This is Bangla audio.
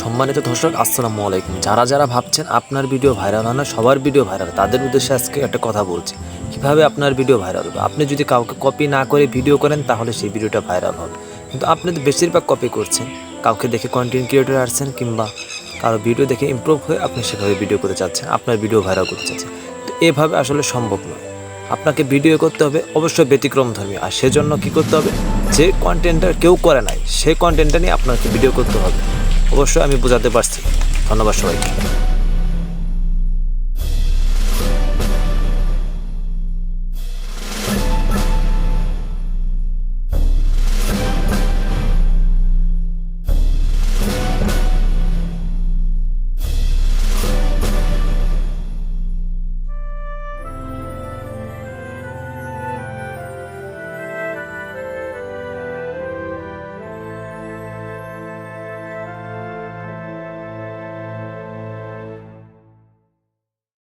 সম্মানিত দর্শক আসসালামু আলাইকুম। যারা ভাবছেন আপনার ভিডিও ভাইরাল হয় না, সবার ভিডিও ভাইরাল, তাদের উদ্দেশ্যে আজকে একটা কথা বলছি। কিভাবে আপনার ভিডিও ভাইরাল হবে? আপনি যদি কাউকে কপি না করে ভিডিও করেন তাহলে সেই ভিডিওটা ভাইরাল হবে, কিন্তু আপনি তো বেশিরভাগ কপি করছেন। কাউকে দেখে কন্টেন্ট ক্রিয়েটর আসছেন কিংবা কারো ভিডিও দেখে ইমপ্রুভ হয়ে আপনি সেভাবে ভিডিও করতে চাচ্ছেন, আপনার ভিডিও ভাইরাল করতে চাচ্ছেন। তো এভাবে আসলে সম্ভব নয়। আপনাকে ভিডিও করতে হবে অবশ্যই ব্যতিক্রমধর্মী, আর সেজন্য কী করতে হবে, যে কন্টেন্টটা কেউ করে নাই সেই কন্টেন্টটা নিয়ে আপনাকে ভিডিও করতে হবে। অবশ্যই আমি বোঝাতে পারছি। ধন্যবাদ সবাইকে।